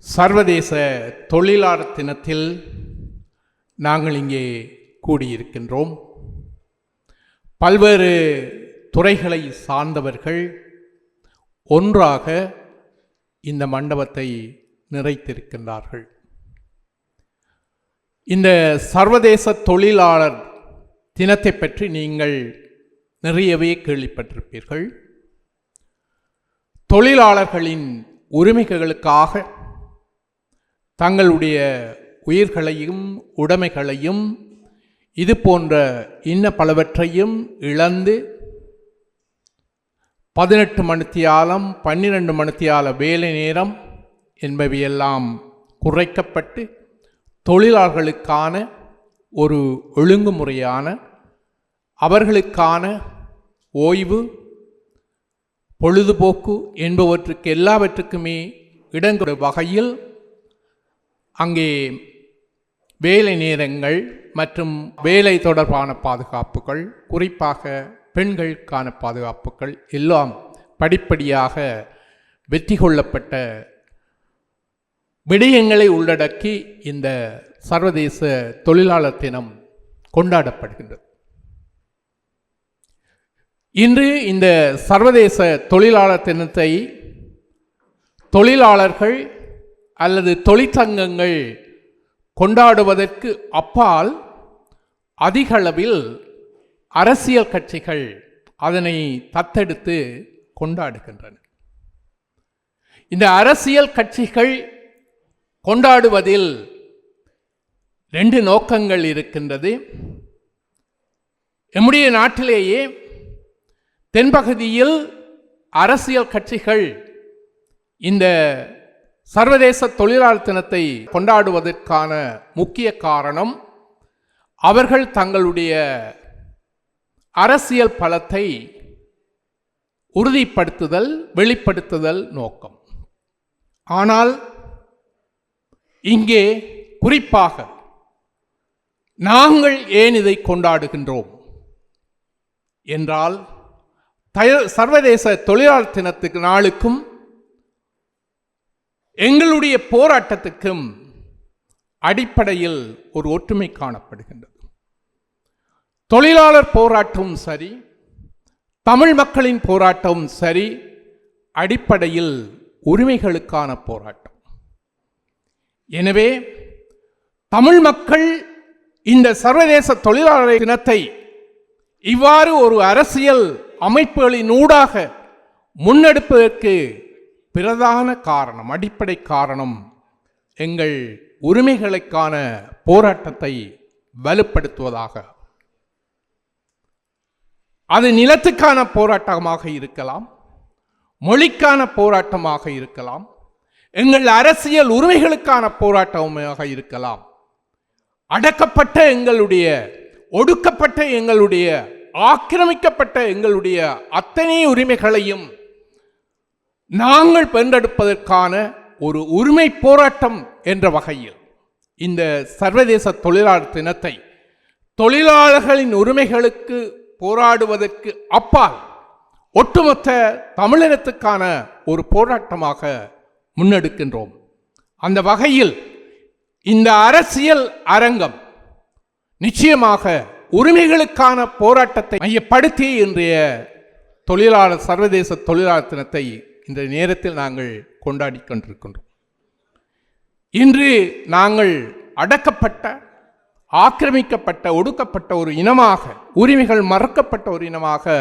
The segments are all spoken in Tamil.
சர்வதேச தொழிலாளர் தினத்தில் நாங்கள் இங்கே கூடியிருக்கின்றோம். பல்வேறு துறைகளை சார்ந்தவர்கள் ஒன்றாக இந்த மண்டபத்தை நிறைத்திருக்கின்றார்கள். இந்த சர்வதேச தொழிலாளர் தினத்தை பற்றி நீங்கள் நிறையவே கேள்விப்பட்டிருப்பீர்கள். தொழிலாளர்களின் உரிமைகளுக்காக தங்களுடைய உயிர்களையும் உடைமைகளையும் இது போன்ற இன்ன பலவற்றையும் இழந்து 18 மணித்தியாலம் 12 மணித்தியால வேலை நேரம் என்பவையெல்லாம் குறைக்கப்பட்டு தொழிலாளர்களுக்கான ஒரு ஒழுங்குமுறையான அவர்களுக்கான ஓய்வு பொழுதுபோக்கு என்பவற்றுக்கு எல்லாவற்றுக்குமே இடங்கொடு வகையில் அங்கே வேலை நேரங்கள் மற்றும் வேலை தொடர்பான பாதுகாப்புகள், குறிப்பாக பெண்களுக்கான பாதுகாப்புகள் எல்லாம் படிப்படியாக வெற்றி கொள்ளப்பட்ட விடயங்களை உள்ளடக்கி இந்த சர்வதேச தொழிலாளர் தினம் கொண்டாடப்படுகின்றது. இன்று இந்த சர்வதேச தொழிலாளர் தினத்தை தொழிலாளர்கள் அல்லது தொழிற்சங்கங்கள் கொண்டாடுவதற்கு அப்பால் அதிகளவில் அரசியல் கட்சிகள் அதனை தத்தெடுத்து கொண்டாடுகின்றன. இந்த அரசியல் கட்சிகள் கொண்டாடுவதில் 2 நோக்கங்கள் இருக்கின்றது. நம்முடைய நாட்டிலேயே தென்பகுதியில் அரசியல் கட்சிகள் இந்த சர்வதேச தொழிலாளர் தினத்தை கொண்டாடுவதற்கான முக்கிய காரணம் அவர்கள் தங்களுடைய அரசியல் பலத்தை உறுதிப்படுத்துதல், வெளிப்படுத்துதல் நோக்கம். ஆனால் இங்கே குறிப்பாக நாங்கள் ஏன் இதை கொண்டாடுகின்றோம் என்றால், சர்வதேச தொழிலாளர் தினத்துக்கு நாளுக்கும் எங்களுடைய போராட்டத்துக்கும் அடிப்படையில் ஒரு ஒற்றுமை காணப்படுகின்றது. தொழிலாளர் போராட்டமும் சரி, தமிழ் மக்களின் போராட்டமும் சரி, அடிப்படையில் உரிமைகளுக்கான போராட்டம். எனவே தமிழ் மக்கள் இந்த சர்வதேச தொழிலாளர் தினத்தை இவ்வாறு ஒரு அரசியல் அமைப்புகளின் ஊடாக முன்னெடுப்பதற்கு பிரதான காரணம், அடிப்படை காரணம், எங்கள் உரிமைகளுக்கான போராட்டத்தை வலுப்படுத்துவதாக. அது நிலத்துக்கான போராட்டமாக இருக்கலாம், மொழிக்கான போராட்டமாக இருக்கலாம், எங்கள் அரசியல் உரிமைகளுக்கான போராட்டமாக இருக்கலாம். அடக்கப்பட்ட எங்களுடைய, ஒடுக்கப்பட்ட எங்களுடைய, ஆக்கிரமிக்கப்பட்ட எங்களுடைய அத்தனை உரிமைகளையும் நாங்கள் வென்றெடுப்பதற்கான ஒரு உரிமை போராட்டம் என்ற வகையில் இந்த சர்வதேச தொழிலாளர் தினத்தை தொழிலாளர்களின் உரிமைகளுக்கு போராடுவதற்கு அப்பால் ஒட்டுமொத்த தமிழினத்துக்கான ஒரு போராட்டமாக முன்னெடுக்கின்றோம். அந்த வகையில் இந்த அரசியல் அரங்கம் நிச்சயமாக உரிமைகளுக்கான போராட்டத்தை மையப்படுத்தி இன்றைய சர்வதேச தொழிலாளர் தினத்தை இந்த நேரத்தில் நாங்கள் கொண்டாடி கொண்டிருக்கின்றோம். இன்று நாங்கள் அடக்கப்பட்ட, ஆக்கிரமிக்கப்பட்ட, ஒடுக்கப்பட்ட ஒரு இனமாக, உரிமைகள் மறக்கப்பட்ட ஒரு இனமாக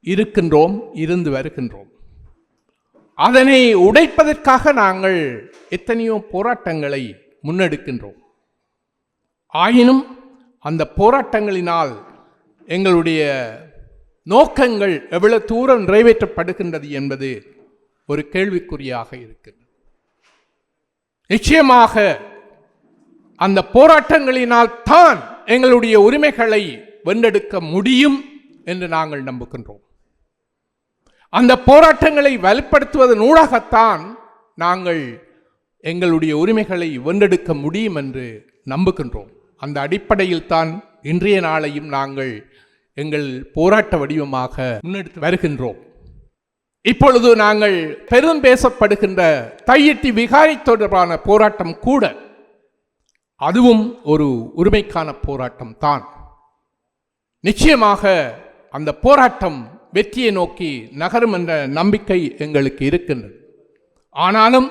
இருக்கின்றோம், இருந்து வருகின்றோம். அதனை உடைப்பதற்காக நாங்கள் எத்தனையோ போராட்டங்களை முன்னெடுக்கின்றோம். ஆயினும் அந்த போராட்டங்களினால் எங்களுடைய நோக்கங்கள் எவ்வளவு தூரம் நிறைவேற்றப்படுகின்றது என்பது ஒரு கேள்விக்குறியாக இருக்கிறது. நிச்சயமாக அந்த போராட்டங்களினால் தான் எங்களுடைய உரிமைகளை வென்றெடுக்க முடியும் என்று நாங்கள் நம்புகின்றோம். அந்த போராட்டங்களை வலுப்படுத்துவதன் ஊடாகத்தான் நாங்கள் எங்களுடைய உரிமைகளை வென்றெடுக்க முடியும் என்று நம்புகின்றோம். அந்த அடிப்படையில் தான் இன்றைய நாளையும் நாங்கள் எங்கள் போராட்ட வடிவமாக முன்னெடுத்து வருகின்றோம். இப்பொழுது நாங்கள் பெரும் பேசப்படுகின்ற தையிட்டி விகாரை தொடர்பான போராட்டம் கூட அதுவும் ஒரு உரிமைக்கான போராட்டம் தான். நிச்சயமாக அந்த போராட்டம் வெற்றியை நோக்கி நகரும் என்ற நம்பிக்கை எங்களுக்கு இருக்கின்றது. ஆனாலும்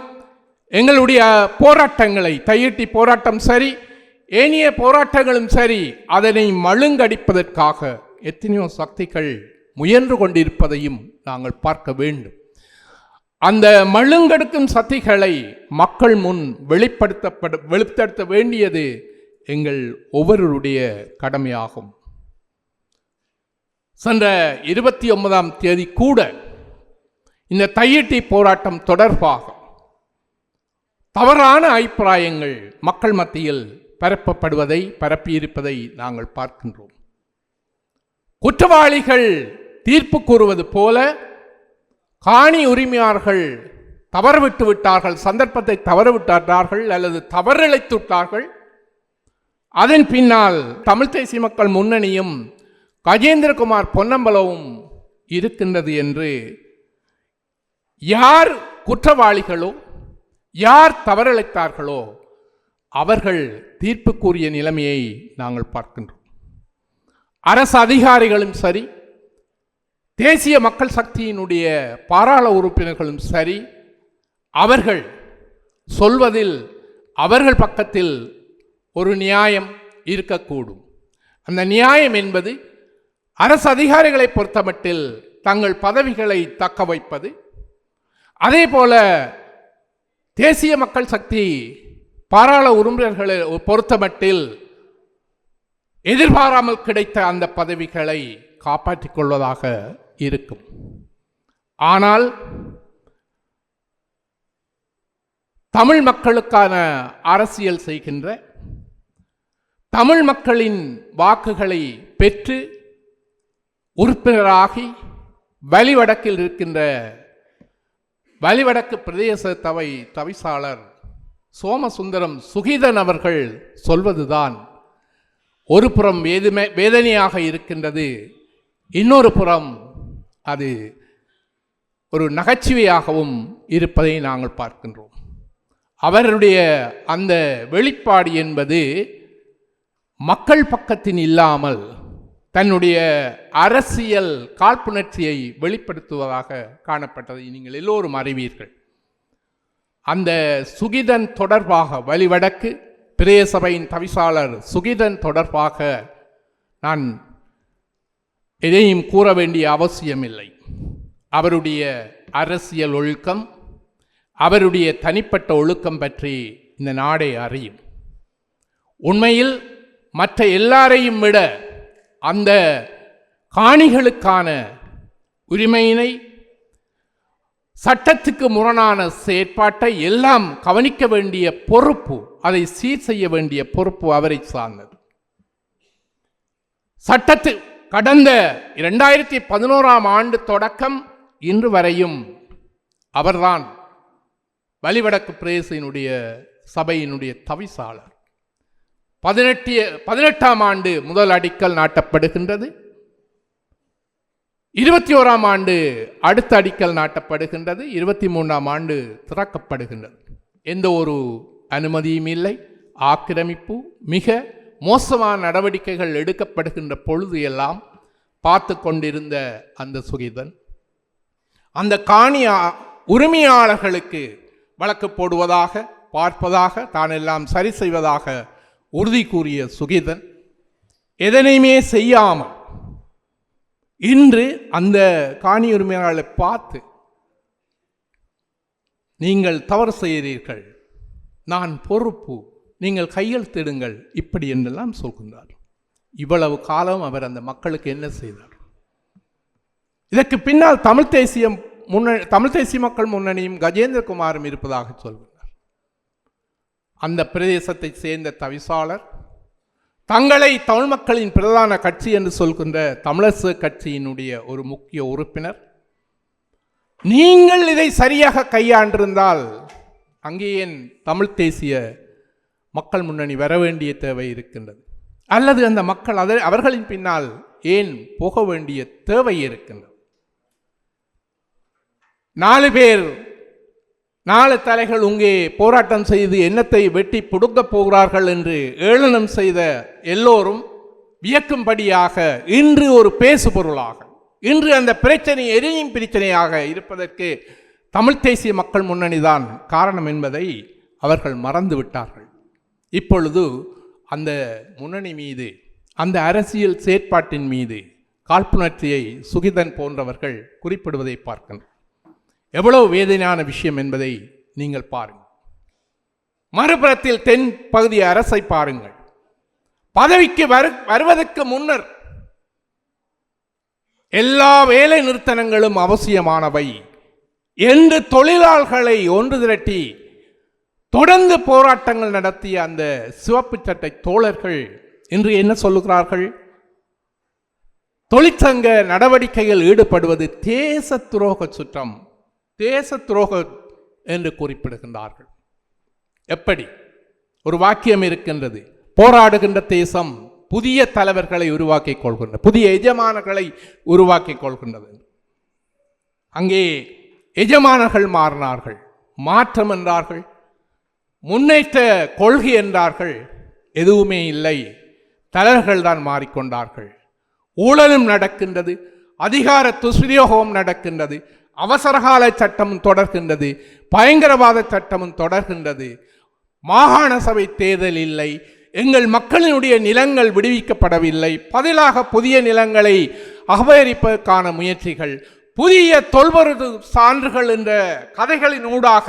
எங்களுடைய போராட்டங்களை, தையிட்டி போராட்டம் சரி, ஏனைய போராட்டங்களும் சரி, அதனை மழுங்கடிப்பதற்காக எத்தனையோ சக்திகள் முயன்று கொண்டிருப்பதையும் நாங்கள் பார்க்க வேண்டும். அந்த மழுங்கெடுக்கும் சக்திகளை மக்கள் முன் வெளிப்படுத்த வேண்டியது எங்கள் ஒவ்வொருடைய கடமையாகும். சென்ற 29ஆம் தேதி கூட இந்த தையிட்டி போராட்டம் தொடர்பாக தவறான அபிப்பிராயங்கள் மக்கள் மத்தியில் பரப்பியிருப்பதை நாங்கள் பார்க்கின்றோம். குற்றவாளிகள் தீர்ப்பு கூறுவது போல காணி உரிமையாளர்கள் தவறவிட்டு விட்டார்கள், சந்தர்ப்பத்தை தவறவிட்டார்கள் அல்லது தவறிழைத்து விட்டார்கள். அதன் பின்னால் தமிழ் தேசிய மக்கள் முன்னணியும் கஜேந்திரகுமார் பொன்னம்பலவும் இருக்கின்றது என்று யார் குற்றவாளிகளோ யார் தவறிழைத்தார்களோ அவர்கள் தீர்ப்பு கூறிய நிலைமையை நாங்கள் பார்க்கின்றோம். அரசு அதிகாரிகளும் சரி, தேசிய மக்கள் சக்தியினுடைய பாராள உறுப்பினர்களும் சரி, அவர்கள் சொல்வதில் அவர்கள் பக்கத்தில் ஒரு நியாயம் இருக்கக்கூடும். அந்த நியாயம் என்பது அரசு அதிகாரிகளை பொறுத்தமட்டில் தங்கள் பதவிகளை தக்க வைப்பது, அதே போல தேசிய மக்கள் சக்தி பாராள உறுப்பினர்களை பொறுத்தமட்டில் எதிர்பாராமல் கிடைத்த அந்த பதவிகளை காப்பாற்றிக் கொள்வதாக இருக்கும். ஆனால் தமிழ் மக்களுக்கான அரசியல் செய்கின்ற, தமிழ் மக்களின் வாக்குகளை பெற்று உறுப்பினராகி வலிவடக்கில் இருக்கின்ற வலிவடக்கு பிரதேச தவிசாளர் சோமசுந்தரம் சுகீதன் அவர்கள் சொல்வதுதான் ஒரு புறம் வேதனையாக இருக்கின்றது, இன்னொரு புறம் அது ஒரு நகைச்சுவையாகவும் இருப்பதை நாங்கள் பார்க்கின்றோம். அவருடைய அந்த வெளிப்பாடு என்பது மக்கள் பக்கத்தின் இல்லாமல் தன்னுடைய அரசியல் காழ்ப்புணர்ச்சியை வெளிப்படுத்துவதாக காணப்பட்டதை நீங்கள் எல்லோரும் அறிவீர்கள். அந்த சுகிதன் தொடர்பாக, வலிவடக்கு பிரதேச சபையின் தவிசாளர் சுகிதன் தொடர்பாக நான் எதையும் கூற வேண்டிய அவசியமில்லை. அவருடைய அரசியல் ஒழுக்கம், அவருடைய தனிப்பட்ட ஒழுக்கம் பற்றி இந்த நாடே அறியும். உண்மையில் மற்ற எல்லாரையும் விட அந்த காணிகளுக்கான உரிமையினை, சட்டத்துக்கு முரணான செயற்பாட்டை எல்லாம் கவனிக்க வேண்டிய பொறுப்பு, அதை சீர் செய்ய வேண்டிய பொறுப்பு அவரை சார்ந்தது. சட்டத்து கடந்த 2011ஆம் ஆண்டு தொடக்கம் இன்று வரையும் அவர்தான் வலிவடக்கு பிரதேசத்தினுடைய சபையினுடைய தவிசாளர். 18ஆம் ஆண்டு முதல் அடிக்கல் நாட்டப்படுகின்றது. 21ஆம் ஆண்டு அடுத்த அடிக்கல் நாட்டப்படுகின்றது. 23ஆம் ஆண்டு திறக்கப்படுகின்றது. எந்த ஒரு அனுமதியும் இல்லை. ஆக்கிரமிப்பு, மிக மோசமான நடவடிக்கைகள் எடுக்கப்படுகின்ற பொழுது எல்லாம் பார்த்து கொண்டிருந்த அந்த சுகிதன் அந்த காணி உரிமையாளர்களுக்கு வழக்கு போடுவதாக, பார்ப்பதாக, தான் எல்லாம் சரி செய்வதாக உறுதி கூறிய சுகிதன் எதனையுமே செய்யாமல் இன்று அந்த காணி உரிமையாளர்களை பார்த்து, நீங்கள் தவறு செய்கிறீர்கள், நான் பொறுப்பு, நீங்கள் கையெழுத்திடுங்கள், இப்படி என்றெல்லாம் சொல்கின்றார். இவ்வளவு காலம் அவர் அந்த மக்களுக்கு என்ன செய்தார்? இதற்கு பின்னால் தமிழ் தேசிய மக்கள் முன்னணியும் கஜேந்திரகுமாரும் இருப்பதாக சொல்கிறார். அந்த பிரதேசத்தை சேர்ந்த தவிசாளர் தங்களை தமிழ் மக்களின் பிரதான கட்சி என்று சொல்கின்ற தமிழரசு கட்சியினுடைய ஒரு முக்கிய உறுப்பினர், நீங்கள் இதை சரியாக கையாண்டிருந்தால் அங்கே ஏன் தமிழ் தேசிய மக்கள் முன்னணி வர வேண்டிய தேவை இருக்கின்றது, அல்லது அந்த மக்கள் அவர்களின் பின்னால் ஏன் போக வேண்டிய தேவை இருக்கின்றது? 4 பேர் 4 தலைகள் இங்கே போராட்டம் செய்து எண்ணத்தை வெட்டி புடுங்கப் போகிறார்கள் என்று ஏளனம் செய்த எல்லோரும் வியக்கும்படியாக இன்று ஒரு பேசு பொருளாக, இன்று அந்த பிரச்சனை எரியும் பிரச்சனையாக இருப்பதற்கு தமிழ் தேசிய மக்கள் முன்னணிதான் காரணம் என்பதை அவர்கள் மறந்து விட்டார்கள். இப்பொழுது அந்த முன்னணி மீது, அந்த அரசியல் செயற்பாட்டின் மீது காழ்ப்புணர்ச்சியை சுகிதன் போன்றவர்கள் குறிப்பிடுவதை பார்க்கின்றனர். எவ்வளவு வேதனையான விஷயம் என்பதை நீங்கள் பாருங்கள். மறுபுறத்தில் தென் பகுதி அரசை பாருங்கள். பதவிக்கு வருவதற்கு முன்னர் எல்லா வேலை நிறுத்தங்களும் அவசியமானவை என்று தொழிலாளர்களை ஒன்று திரட்டி தொடர்ந்து போராட்டங்கள் நடத்திய அந்த சிவப்பு சட்டை தோழர்கள் இன்று என்ன சொல்லுகிறார்கள்? தொழிற்சங்க நடவடிக்கைகள் ஈடுபடுவது தேச துரோக சுற்றம், தேச துரோகம் என்று குறிப்பிடுகின்றார்கள். எப்படி? ஒரு வாக்கியம் இருக்கின்றது, போராடுகின்ற தேசம் புதிய தலைவர்களை உருவாக்கிக் கொள்கின்றது, புதிய எஜமானர்களை உருவாக்கிக் கொள்கின்றது. அங்கே எஜமானர்கள் மாறினார்கள், மாற்றம் என்றார்கள், முன்னேற்ற கொள்கை என்றார்கள், எதுவுமே இல்லை. தலைவர்கள் தான் மாறிக்கொண்டார்கள். ஊழலும் நடக்கின்றது, அதிகார துஷ்பிரயோகமும் நடக்கின்றது, அவசரகால சட்டமும் தொடர்கின்றது, பயங்கரவாத சட்டமும் தொடர்கின்றது, மாகாண சபை தேர்தல் இல்லை, எங்கள் மக்களினுடைய நிலங்கள் விடுவிக்கப்படவில்லை, பதிலாக புதிய நிலங்களை அபகரிப்பதற்கான முயற்சிகள், புதிய தொல்பொருள் சான்றுகள் என்ற கதைகளின் ஊடாக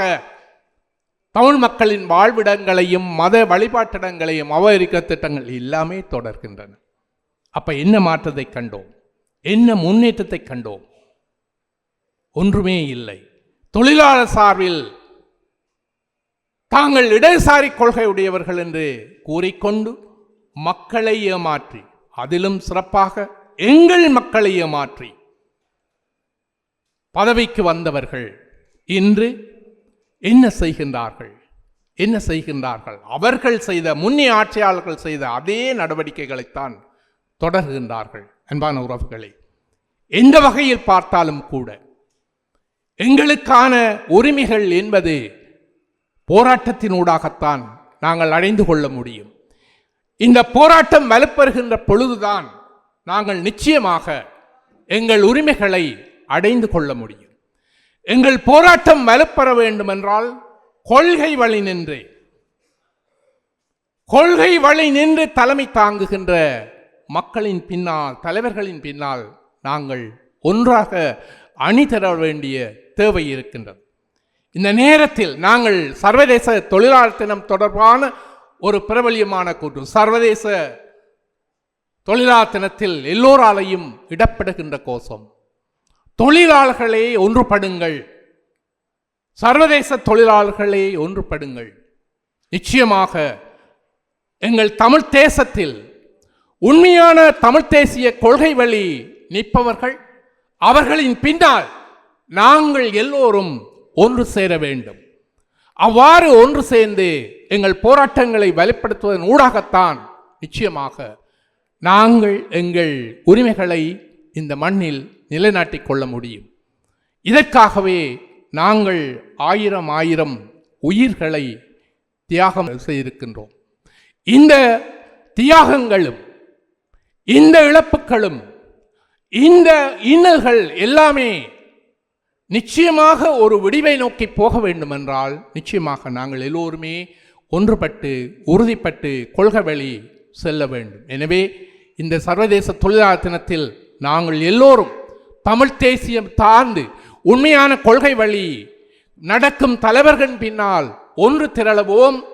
தமிழ் மக்களின் வாழ்விடங்களையும் மத வழிபாட்டிடங்களையும் அபகரிக்க திட்டங்கள் எல்லாமே தொடர்கின்றன. அப்ப என்ன மாற்றத்தை கண்டோம்? என்ன முன்னேற்றத்தை கண்டோம்? ஒன்றுமே இல்லை. தொழிலாளர் சார்பில் தாங்கள் இடதுசாரி கொள்கை உடையவர்கள் என்று கூறிக்கொண்டு மக்களை ஏமாற்றி, அதிலும் சிறப்பாக எங்கள் மக்களை ஏமாற்றி பதவிக்கு வந்தவர்கள் இன்று என்ன செய்கின்றார்கள்? என்ன செய்கின்றார்கள்? அவர்கள் செய்த, முன்னே ஆட்சியாளர்கள் செய்த அதே நடவடிக்கைகளைத்தான் தொடர்கின்றார்கள். அன்பான உறவுகளை, எந்த வகையில் பார்த்தாலும் கூட எங்களுக்கான உரிமைகள் என்பது போராட்டத்தினூடாகத்தான் நாங்கள் அடைந்து கொள்ள முடியும். இந்த போராட்டம் வலுப்பெறுகின்ற பொழுதுதான் நாங்கள் நிச்சயமாக எங்கள் உரிமைகளை அடைந்து கொள்ள முடியும். எங்கள் போராட்டம் வலுப்பெற வேண்டும் என்றால் கொள்கை வழி நின்று தலைமை தாங்குகின்ற மக்களின் பின்னால், தலைவர்களின் பின்னால் நாங்கள் ஒன்றாக அணிதர வேண்டிய தேவை இருக்கின்றது. இந்த நேரத்தில் நாங்கள் சர்வதேச தொழிலாளர் தினம் தொடர்பான ஒரு பிரபல்யமான கூற்று, சர்வதேச தொழிலாளர் தினத்தில் எல்லோராலையும் இடப்படுகின்ற கோஷம், தொழிலாளர்களே ஒன்றுபடுங்கள், சர்வதேச தொழிலாளர்களே ஒன்றுபடுங்கள். நிச்சயமாக எங்கள் தமிழ் தேசத்தில் உண்மையான தமிழ் தேசிய கொள்கை வழி நிற்பவர்கள், அவர்களின் பின்னால் நாங்கள் எல்லோரும் ஒன்று சேர வேண்டும். அவ்வாறு ஒன்று சேர்ந்து எங்கள் போராட்டங்களை வலுப்படுத்துவதன் ஊடாகத்தான் நிச்சயமாக நாங்கள் எங்கள் உரிமைகளை இந்த மண்ணில் நிலைநாட்டிக் கொள்ள முடியும். இதற்காகவே நாங்கள் ஆயிரம் உயிர்களை தியாகம் செய்திருக்கின்றோம். இந்த தியாகங்களும் இந்த இழப்புகளும் இந்த இன்னல்கள் எல்லாமே நிச்சயமாக ஒரு விடிவை நோக்கி போக வேண்டும் என்றால் நிச்சயமாக நாங்கள் எல்லோருமே ஒன்றுபட்டு உறுதிப்பட்டு கொள்கை வழி செல்ல வேண்டும். எனவே இந்த சர்வதேச தொழிலாளர் தினத்தில் நாங்கள் எல்லோரும் தமிழ் தேசியம் சார்ந்து உண்மையான கொள்கை வழி நடக்கும் தலைவர்கள் பின்னால் ஒன்று திரளவோம்.